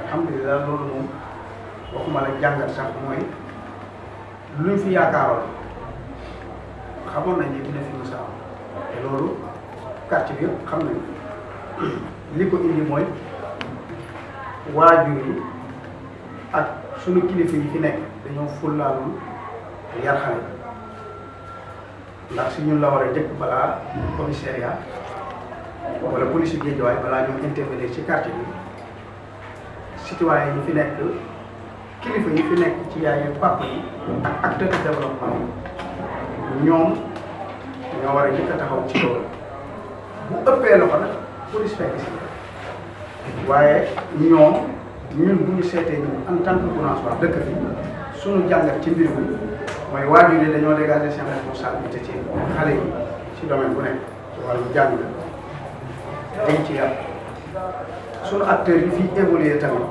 alhamdulilah loolu moom waxuma la jàngat sax mooy luñ fi yaakaaroon xamoon nañ ne dina fi mës a am te loolu quartier bi yëpp xam nañ li ko indi mooy waajur yi ak sunu kilifa yi fi nekk dañoo fullaalul yar xale ndax si ñun la war a jëkk balaa commissariat wala police Guédiawaye balaa ñoo intervenir ci quartier bi citoyen yi fi nekk kilifa yi fi nekk ci yaay papa yi ak acteur de développement ñoom ñoo war a jëkk a taxaw ci loolu bu ëppee loxo nag police fekk si waaye ñun bu ñu seetee ñun en tant que gouvernement dëkk fi suñu jàngat ci mbir mi mooy waajur yi dañoo dégager seen responsabilité ci xale yi ci domaine bu nekk ci wàllu jàng dañ ci yar suñu acteurs yi fii évoluer tamit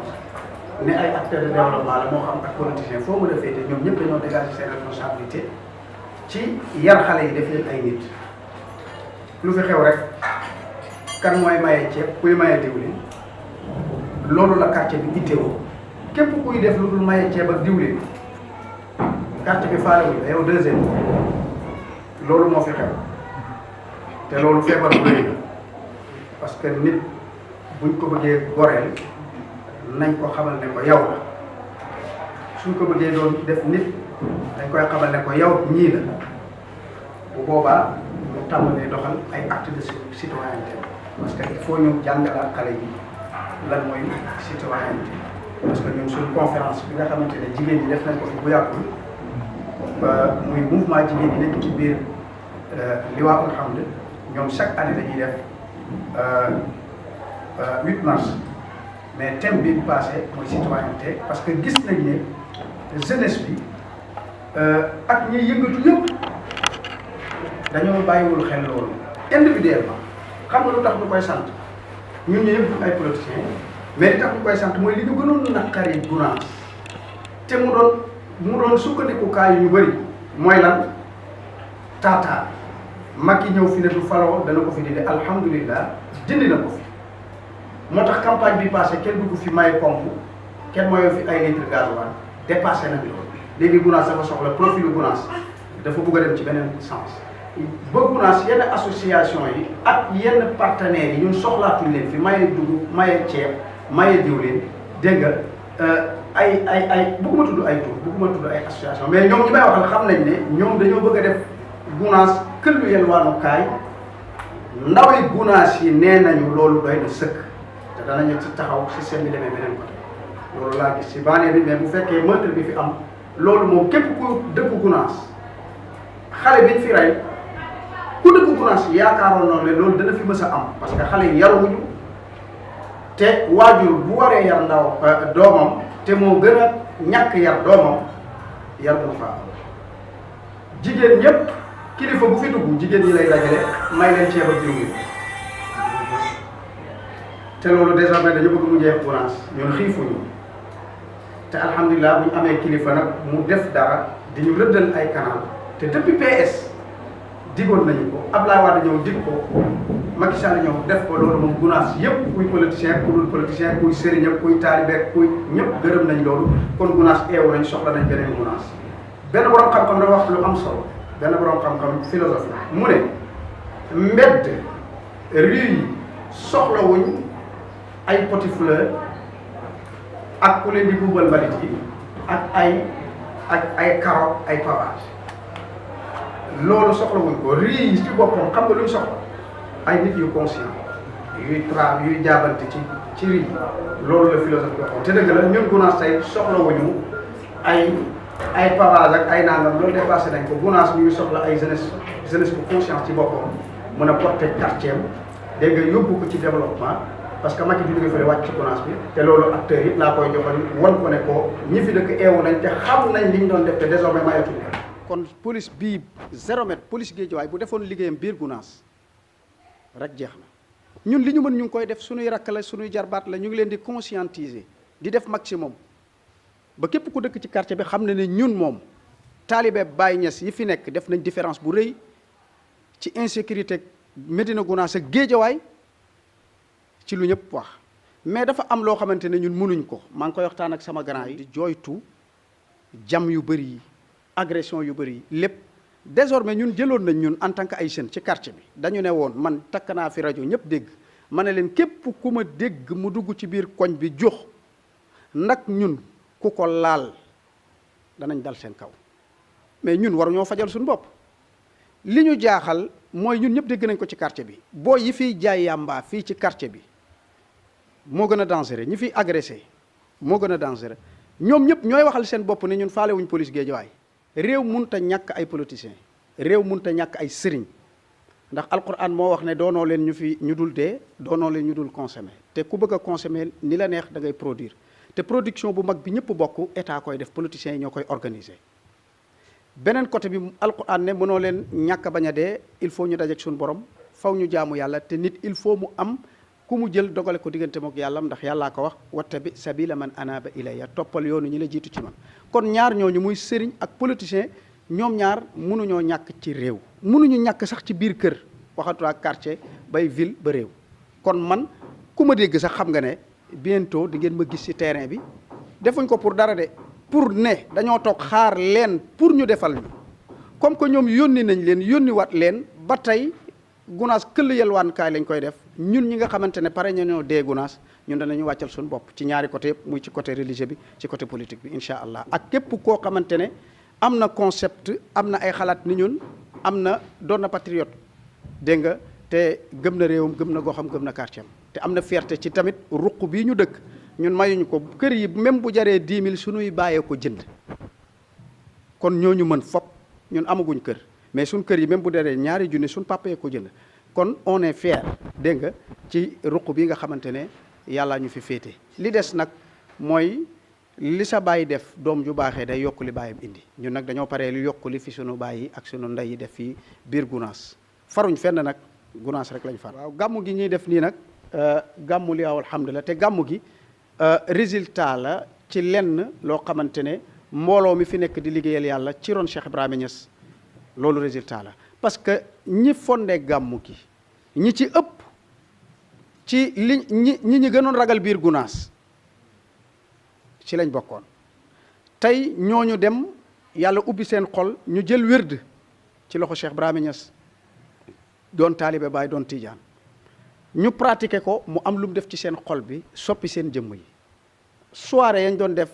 ne ay acteurs de développement la moo xam ak politicien foo mën a féete ñoom ñëpp dañoo dégager seen responsabilité ci yar xale yi def leen ay nit lu fi xew rek kan mooy maye ceeb kuy maye diwlin loolu la quartier bi itteewoo képp kuy def lu dul maye ceeb ak diwlin quartier bi faalewul yow deuxième loolu moo fi xew te loolu feebar bu rëy la parce que nit buñ ko bëggee goreel nañ ko xamal ne ko yow la suñ ko bëggee doon def nit dañ koy xamal ne ko yow ñii la bu boobaa mu tàmbalee doxal ay actes de citoyenneté parce que il faut ñu jàngalaat xale yi lan mooy citoyenneté parce que ñun suñu conférence bi nga xamante ne jigéen ñi def nañ ko fi bu yàggul muy mouvement jigéen ñi nekk ci biir Liwaa'ul Hamd ñoom chaque année dañuy def 8 mars mais thème bi passé mooy citoyenneté parce que gis nañ ne jeunesse bi ak ñiy yëngatu yëpp dañoo bàyyiwul xel loolu individuellement xam nga lu tax ñu koy sant ñun ñu yëpp ay politiciens mais li tax ñu koy sant mooy li ñu gënoon naqari Gunaas te mu doon sukkandikukaay yu ñu bëri mooy lan taataa mag yi ñëw fi ne du faloo dana ko fi di alhamdulilah dindi na ko fi moo tax campagne bi passé kenn du ko fi maye pompe kenn mayoo fi ay litre gasoil dépassé na loolu léegi Gunaas dafa soxla profilu Gunaas dafa bëgg a dem ci beneen sens ba Gunaas yenn association yi ak yenn partenaires yi ñun soxlaatuñ leen fi maye dugub maye ceeb maye diwlin dégg nga ay bëgguma tudd ay tur bëgguma tudd ay association mais ñoom ñi may waxal xam nañ ne ñoom dañoo bëgg a def Gunaas këllu yelwaanukaay ndaw yi Gunaas yi nee nañu loolu doy na sëkk te danañu ci taxaw système bi demee beneen côté loolu laa gis ci banlieue bi mais bu fekkee meurtre bi fi am loolu moom képp ku dëkk Gunaas xale biñ fi rey ku dëkk Gunaas yaakaaroon noonu ne loolu dana fi mës a am parce que xale yi yaruwuñu te waajur bu waree yar ndaw doomam te moo gën a ñàkk yar doomam yar bu fa am jigéen ñëpp kilifa bu fi dugg jigéen ñi lay dajale may leen ceeb ak diwlin te loolu désormais dañu bëgg mu jeex Gunaas ñun xiifuñu te alhamdulilah bu ñu amee kilifa nag mu def dara di ñu rëddal ay canal te depuis PS digoon nañu ko Abdoulaye Wade ñëw dig ko Macky Sall ñëw def ko loolu moom Gunaas yëpp kuy politicien ku dul politicien kuy sëriñ ak kuy taalibe kuy ñëpp gërëm nañ loolu kon Gunaas eewu nañ soxla nañ beneen Gunaas benn borom xam-xam dafa wax lu am solo benn borom xam-xam philosophe mu ne mbedd rue yi soxlawuñ ay poti fleur ak ku leen di buubal mbalit yi ak ay carotte ay pavage loolu soxlawuñ ko rue yi ci boppam xam nga luñ soxla ay nit yu conscient yuy jaabante ci rue yi loolu la philosophe bi waxoon te dëgg la ñun Gunaas tey soxlawuñu ay pavage ak ay nangam loolu dépassé nañ ko Gunaas ñu ngi soxla ay jeunesse bu conscience ci boppam mën a porter quartier dégg nga yóbbu ko ci développement parce que Macky bi jóge fële wàcc ci Gunaas bi te loolu acteurs yi laa koy joxoon wan ko ne ko ñi fi dëkk eewu nañ te xam nañ li ñu doon def te désormais mayatul kon police bii 0 mètre police Guédiawaye bu defoon liggéeyam biir Gunaas rek jeex na ñun li ñu mën ñu ngi koy def suñuy rakk la suñuy jarbaat la ñu ngi leen di conscientiser di def maximum ba képp ku dëkk ci quartier bi xam ne ne ñun moom taalibe Baye Niass yi fi nekk def nañ différence bu rëy ci insécurité Médina Gounass ak Guédiawaye ci lu ñëpp wax mais dafa am loo xamante ne ñun mënuñ ko maa ngi koy waxtaan ak sama grand yi di jooytu jam yu bëri yi agression yu bëri yi lépp désormais ñun jëloon nañ ñun en tant que ay jeunes ci quartier bi dañu ne woon man takk naa fi rajo ñëpp dégg ma ne leen képp ku ma dégg mu dugg ci biir koñ bi jox nag ñun ku ko laal danañ dal seen kaw mais ñun waruñoo fajal suñu bopp li ñu jaaxal mooy ñun ñëpp dégg nañ ko ci quartier bi boo yi fiy jaay yàmbaa fii ci quartier bi moo gën a dangereux ñi fiy agressé moo gën a dangereux ñoom ñëpp ñooy waxal seen bopp ne ñun faale wuñ police Guédiawaye réew munta ñàkk ay politiciens réew munta ñàkk ay sëriñ ndax alquran moo wax ne doonoo leen ñu dul dee doonoo leen ñu dul consommer te ku bëgg a consommer ni la neex da ngay produire te production bu mag bi ñëpp bokk état koy def politiciens yi ñoo koy organiser. beneen côté bi alquran ne mënoo leen ñàkk bañ a dee il faut ñu dajeek suñu borom faw ñu jaamu yàlla te nit il faut mu am ku mu jël dogale ko diggante mook yàlla ndax yàllaa ko wax wattabi sabila man anaba ilayya toppal yoonu ñi la jiitu ci man. kon ñaar ñooñu muy sëriñ ak politicien ñoom ñaar mënuñoo ñàkk ci réew mënuñu ñàkk sax ci biir kër waxatu ak quartier bay ville ba réew kon man ku ma dégg sax xam nga ne bientôt di ngeen ma gis ci terrain bi defuñ ko pour dara de pour ne dañoo toog xaar leen pour ñu defal ñu comme que ñoom yónni nañ leen yónni wat leen ba tey gunaas këll yelwaankaay lañ koy def ñun ñi nga xamante ne pare ñoo dee gunaas ñun danañu wàccal suñu bopp ci ñaari côté yëpp muy ci côté religieux bi ci côté politique bi incha allah ak képp koo xamante ne am na concept am na ay xalaat ni ñun am na doon na patriote dégg nga te gëm na réewam gëm na goxam gëm na quartier am te am na fierté ci tamit ruq bii ñu dëkk ñun mayuñu ko kër yi même bu jaree 10 000 suñuy bàyyee ko jënd kon ñooñu mën fop ñun amaguñ kër mais suñ kër yi même bu jaree ñaari junni suñ papayee ko jënd kon on est fier dégg nga ci ruq bi nga xamante ne yàlla ñu fi féete li des nag mooy li sa bàyyi def doom ju baaxee day yokk li bàyyam indi ñun nag dañoo paree lu yokk li fi sunu bàyyi ak sunu ndey yi def fii biir Gunaas faruñ fenn nag Gunaas rek lañ far. waaw gàmmu gi ñuy def nii nag gàmmu li alhamdulilah te gàmmu gi résultat la ci lenn loo xamante ne mbooloo mi fi nekk di liggéeyal yàlla ci ron Cheikh Ibrahima Niass loolu résultat la parce que ñi fondé gàmmu gi ñi ci ëpp ci ñi gënoon ragal biir Gunaas ci lañ bokkoon tey ñooñu dem yàlla ubbi seen xol ñu jël wérd ci loxo Cheikh Ibrahima Niass doon taalibe Baay doon Tijaan ñu pratiqué ko mu am lu mu def ci seen xol bi soppi seen jëmm yi soirée yañ doon def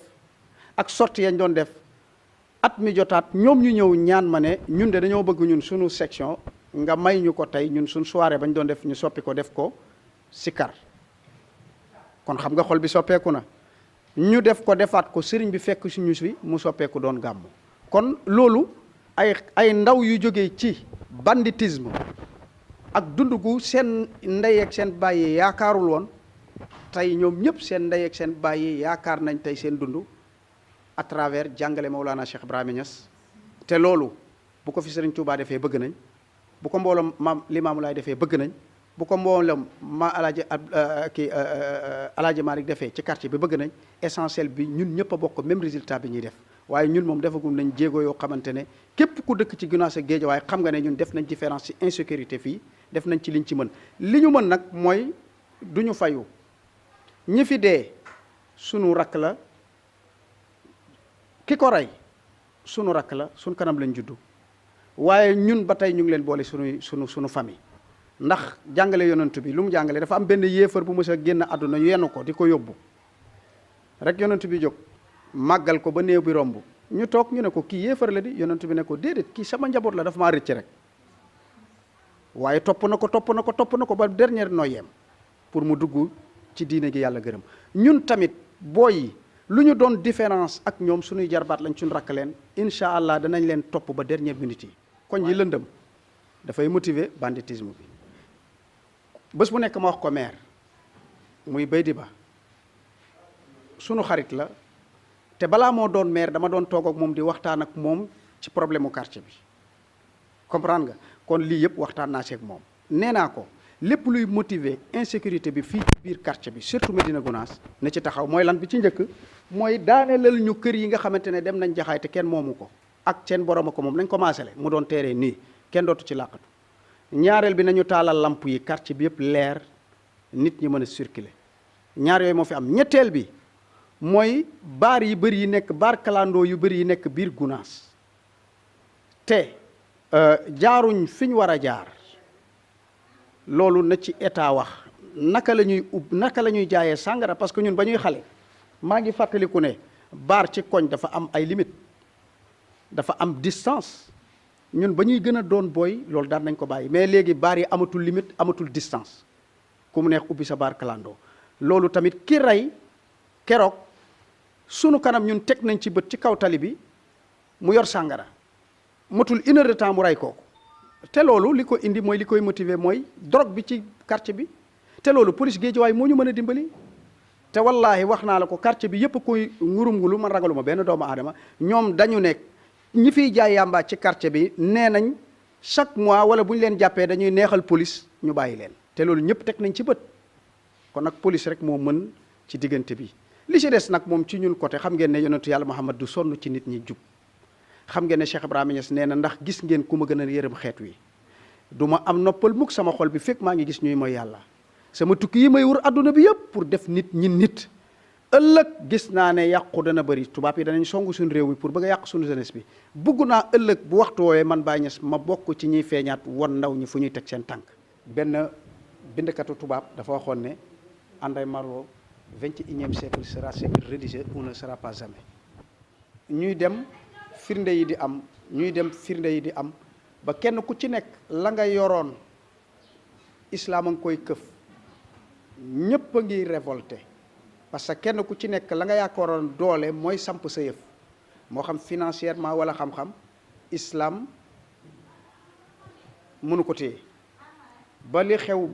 ak sortie yañ doon def at mi jotaat ñoom ñu ñëw ñaan ma ne ñun de dañoo bëgg ñun suñu section nga may ñu ko tey ñun suñ soirée bañ doon def ñu soppi ko def ko sikar kon xam nga xol bi soppeeku na ñu def ko defaat ko sëriñ bi fekk suñu si mu soppeeku doon gàmmu kon loolu ay ndaw yu jógee ci banditisme ak dund gu seen ndey ak seen bàyyi yaakaarul woon tey ñoom ñëpp seen ndey ak seen bàyyi yaakaar nañ tey seen dund à travers jàngale Mawlana Cheikh Ibrahima Niass te loolu bu ko fi Sëriñ Tuubaa defee bëgg nañ bu ko mbooloom maam Limaamu Laay defee bëgg nañ bu ko mbooloom ma Alaaji Malick defee ci quartier bi bëgg nañ essentiel bi ñun ñëpp a bokk même résultat bi ñuy def waaye ñun moom defagum nañ jéego yoo xamante ne képp ku dëkk ci Gunaas ak Géejawaay xam nga ne ñun def nañ différence ci insécurité fii def nañ ci liñ ci mën li ñu mën nag mooy du ñu fayu ñi fi dee sunu rakk la ki ko rey sunu rakk la sunu kanam lañ juddu waaye ñun ba tey ñu ngi leen boole sunu famille ndax jàngale yonent bi lu mu jàngale dafa am benn yéefar bu mës a génn àdduna yenn ko di ko yóbbu rek yonent bi jóg màggal ko ba néew bi romb ñu toog ñu ne ko kii yéefar la di yonent bi ne ko déedéet kii sama njaboot la dafa maa rëcc rek waaye topp na ko ba dernier noyeem pour mu dugg ci diine gi yàlla gërëm ñun tamit booy lu ñu doon différence ak ñoom suñuy jarbaat lañ suñu rakk leen incha allah danañ leen topp ba dernière minute yi koñ yi lëndëm dafay motiver banditisme bi bés bu nekk ma wax ko maire muy Baydi Ba sunu xarit la te balaa moo doon maire dama doon toog ak moom di waxtaan ak moom ci problème mu quartier bi comprendre nga kon lii yëpp waxtaan naa ci ak moom nee naa ko lépp luy motiver insécurité bi fii ci biir quartier bi surtout Médina Gounass na ci taxaw mooy lan bi ci njëkk mooy daaneelal ñu kër yi nga xamante ne dem nañ jaxaay te kenn moomu ko ak seen borom a ko moom nañ commencé le mu doon teeree nii kenn dootu ci làqatu ñaareel bi nañu taalal lamp yi quartier bi yëpp leer nit ñi mën a circuler ñaar yooyu moo fi am. ñetteel bi mooy baar yi bëri yi nekk baar kalandoo yu bëri yi nekk biir Gunaas te jaaruñ fi ñu war a jaar loolu na ci état wax naka la ñuy jaayee sàngara parce que ñun ba ñuy xale maa ngi fàttaliku ne baar ci koñ dafa am ay limite dafa am distance ñun ba ñuy gën a doon booy loolu daan nañ ko bàyyi mais léegi baar yi amatul limite amatul distance ku mu neex ubbi sa baar kalandoo loolu tamit ki rey keroog sunu kanam ñun teg nañ ci bët ci kaw tali bi mu yor sàngara matul 1 heure de temps mu rey kooku te loolu li ko indi mooy li koy motiver mooy drogue bi ci quartier bi te loolu police Guédiawaye moo ñu mën a dimbali te wallaahi wax naa la ko quartier bi yëpp koy nguru man ragaluma benn doomu aadama ñoom dañu nekk ñi fiy jaay yàmbaa ci quartier bi nee nañ chaque mois wala bu ñu leen jàppee dañuy neexal police ñu bàyyi leen te loolu ñëpp teg nañ ci bët kon nag police rek moo mën ci diggante bi li ci des nag moom ci ñun côté xam ngeen ne yonentu yàlla Muhammad du sonn ci nit ñi jub xam ngeen ne Cheikh Ibrahima Niass nee na ndax gis ngeen ku ma gën a yërëm xeet wi du ma am noppal mukk sama xol bi fekk maa ngi gis ñuy mooy yàlla sama tukki yi may wër adduna bi yëpp pour def nit ñi nit ëllëg gis naa ne yàqu dana bëri tubaab yi danañ songu suñu réew mi pour bëgg a yàq suñu jeunesse bi bugg naa ëllëg bu waxtu woowee man Baye Niass ma bokk ci ñuy feeñaat won ndaw ñi fu ñuy teg seen tànk benn bindkatu tubaab dafa waxoon ne André Malraux 21e siècle sera siècle religieux ou ne sera pas jamais ñuy dem firnde yi di am ba kenn ku ci nekk la nga yoroon islam a ngi koy këf ñépp a ngi révolté parce que kenn ku ci nekk la nga yaakaaroon doole mooy samp sa yëf moo xam financièrement wala xam-xam islam mënu ko téye ba li xew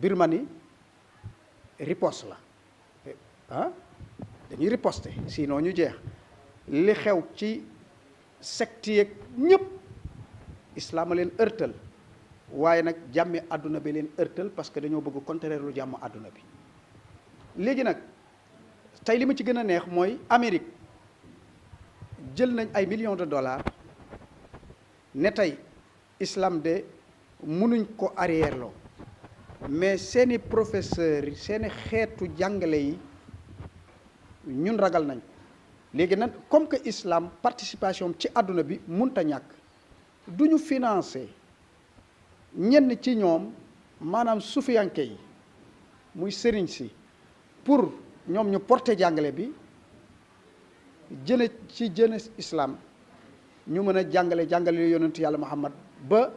Birmanie riposte la dañuy riposte sinon ñu jeex li xew ci secte yeeg ñëpp islam a leen ërtal waaye nag jàmmi àdduna bi leen ërtal parce que dañoo bëgg contraire lu jàmm àdduna bi léegi nag tey li ma ci gën a neex mooy Amérique jël nañ ay millions de dollars ne tey islam de mënuñ ko arrière loo mais seeni professeurs yi seeni xeetu jàngale yi ñun ragal nañ léegi nag comme que islam participation ci àdduna bi munta ñàkk du ñu financer ñenn ci ñoom maanaam sufiyanke yi muy sëriñ si pour ñoom ñu porter jàngale bi jële ci jeunesse islam ñu mën a jàngale yonentu yàlla Muhammad ba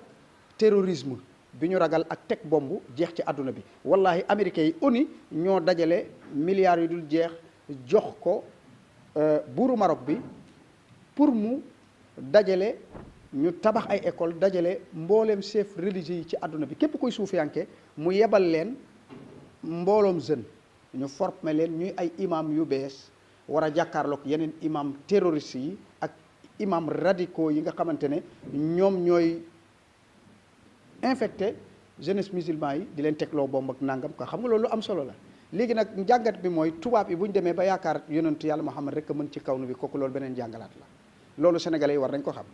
terrorisme bi ñu ragal ak teg bomb jeex ci àdduna bi wallahi américains yi ONU ñoo dajale milliards yu dul jeex jox ko buuru Maroc bi pour mu dajale ñu tabax ay école dajale mbooleem chef religieux yi ci àdduna bi képp koy suufiyanke mu yebal leen mbooloom jeune ñu formé leen ñuy ay imam yu bees war a jàkkaarloog yeneen imam terroriste yi ak imam radicaux yi nga xamante ne ñoom ñooy infecté jeunesse musulman yi di leen tegloo bomb ak nangam quoi xam nga loolu am solo la léegi nag njàngat bi mooy tubaab yi bu ñu demee ba yaakaar yonentu yàlla Muhammad rek a mën ci kaw nu bi kooku loolu beneen jàngalaat la loolu sénégalais yi war nañ ko xam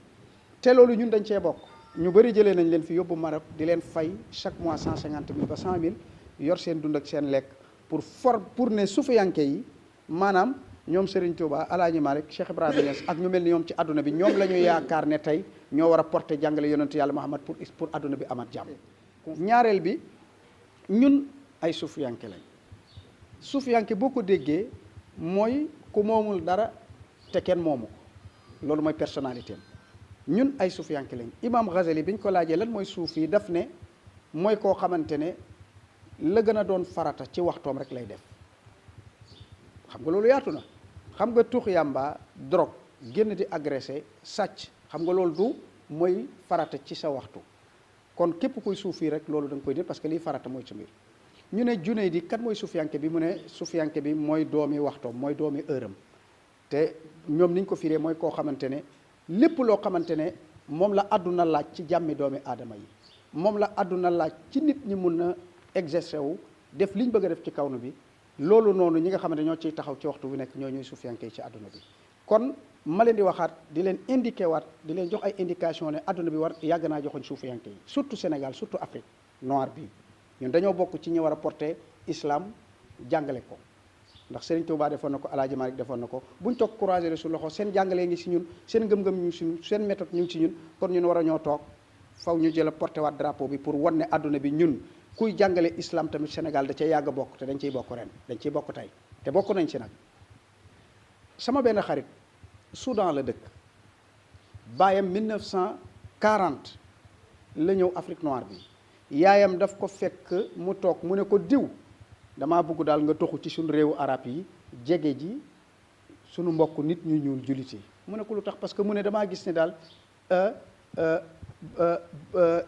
te loolu ñun dañ cee bokk ñu bëri jëlee nañ leen fi yóbbu Maroc di leen fay chaque mois 150 000 ba 100 000 yor seen dund ak seen lekk pour ne suufiyanke yi maanaam ñoom Serigne Touba Alaaji Malik Cheikh Ibrahima Niass ak ñu mel ni ñoom ci àdduna bi ñoom la ñu yaakaar ne tey ñoo war a porter jàngale yonentu yàlla Muhammad pour àdduna bi amat jàmm. ñaareel bi ñun ay suufiyanke lañ suufiyanke boo ko déggee mooy ku moomul dara te kenn moomu ko loolu mooy personnalité am ñun ay suufiyanke lañ Imam Ghazali bi ñu ko laajee lan mooy suufi daf ne mooy koo xamante ne la gën a doon farata ci waxtoom rek lay def xam nga loolu yaatu na xam nga tux yàmba drogue génn di agressé sàcc xam nga loolu du mooy farata ci sa waxtu kon képp kuy suufi rek loolu da nga koy def parce que liy farata mooy ci mbir ñu ne junne di kat mooy suufiyanke bi mu ne suufiyanke bi mooy doomi waxtoom mooy doomi heure am te ñoom niñ ko firee mooy koo xamante ne lépp loo xamante ne moom la àdduna laaj ci jàmmi doomi aadama yi moom la àdduna laaj ci nit ñi mun na exercer wu def liñ bëgg a def ci kawnu bi loolu noonu ñi nga xamante ñoo ciy taxaw ci waxtu bu nekk ñoo ñuy suufiyanke ci àdduna bi kon ma leen di waxaat di leen indiqué waat di leen jox ay indication ne àdduna bi war yàgg naa joxoñ suufiyanke yi surtout Sénégal surtout Afrique noire bi ñun dañoo bokk ci ñi war a porter islam jàngale ko ndax Serigne Touba defoon na ko El Hadj Malick defoon na ko buñ toog croiser su loxo seen jàngalee ngi si ñun seen ngëm-ngëm ñu ngi si ñun seen méthode ñu ngi si ñun kon ñun war a ñoo toog faw ñu jël a porter waat drapeau bi pour wan ne àdduna bi ñun kuy jàngale islam tamit Sénégal da cay yàgg a bokk te dañ ciy bokk ren dañ ciy bokk tey te bokk nañ ci nag. sama benn xarit Soudan la dëkk baayam 1940 la ñëw Afrique noire bi yaayam daf ko fekk mu toog mu ne ko diw damaa bëgg daal nga toxu ci suñu réewu arab yi jege ji suñu mbokk nit ñu ñuul jullit yi mu ne ko lu tax parce que mu ne damaa gis ne daal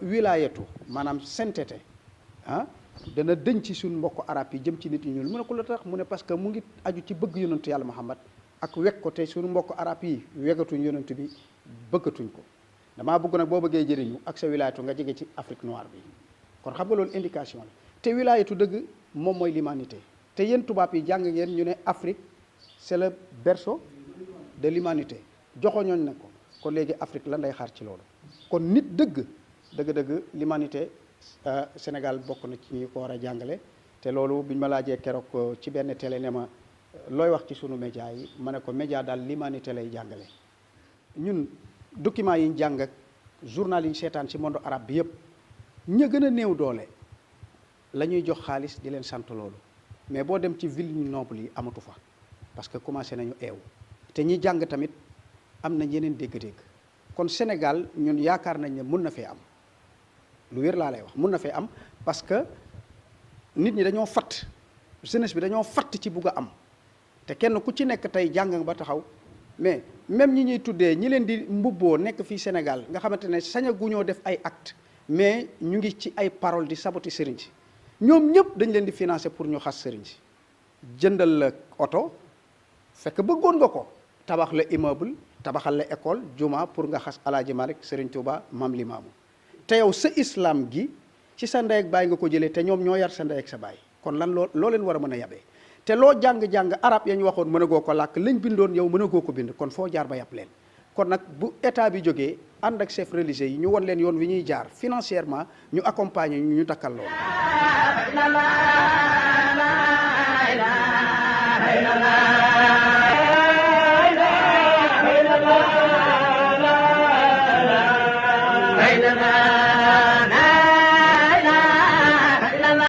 wilaayatu maanaam sainteté dana dëñ ci suñu mbokk arab yi jëm ci nit ñu ñuul mu ne ko lu tax mu ne parce que mu ngi aju ci bëgg yonentu yàlla Muhammad ak wekk ko te suñu mbokk arab yi wegatuñ yonent bi bëggatuñ ko damaa bëgg nag boo bëggee jëriñu ak sa wilaayatu nga jege ci Afrique noire bi kon xam nga loolu indication la te wilaayatu dëgg moom mooy l'humanité te yéen tubaab yi jàng ngeen ñu ne Afrique c'est le berceau de l'humanité joxoñooñ na ko kon léegi Afrique lan lay xaar ci loolu kon nit dëgg l'humanité Sénégal bokk na ci ñi ko war a jàngale te loolu biñ ma laajee keroog ci benn télé ne ma looy wax ci sunu média yi ma ne ko média daal l'humanité lay jàngale ñun documents yi ñu jàng ak journal yi ñu seetaan ci monde arabe bi yëpp ña gën a néew doole la ñuy jox xaalis di leen sant loolu mais boo dem ci ville ñu noble yi amatu fa parce que commencé nañu eew te ñi jàng tamit am na yeneen dégg-dégg kon Sénégal ñun yaakaar nañ ne mun na fee am lu wér laa lay wax mun na fee am parce que nit ñi dañoo fatt jeunesse bi dañoo fatt ci bugg a am te kenn ku ci nekk tey jàng ba taxaw mais même ñi ñuy tuddee ñi leen di mbubboo nekk fii Sénégal nga xamante ne sañ a guñoo def ay acte mais ñu ngi ci ay parole di saboter sëriñ si ñoom ñëpp dañ leen di financer pour ñu xas sëriñ si jëndal la oto fekk bëggoon nga ko tabax la immeuble tabaxal la école juma pour nga xas Alaaji Malick Sëriñ Tuuba Maam Limaamu te yow sa islam gi ci sa ndey ak baay nga ko jëlee te ñoom ñoo yar sa ndey ak sa baay kon lan loo leen war a mën a yabee te loo jàng-jàng arab ya ñu waxoon mën a goo ko làkk lañ bindoon yow mën a goo ko bind kon foo jaar ba yàpp leen kon nag bu état bi jógee ànd ak chef religieux yi ñu won leen yoon wi ñuy jaar financièrement ñu accompagner ñu takkal loolu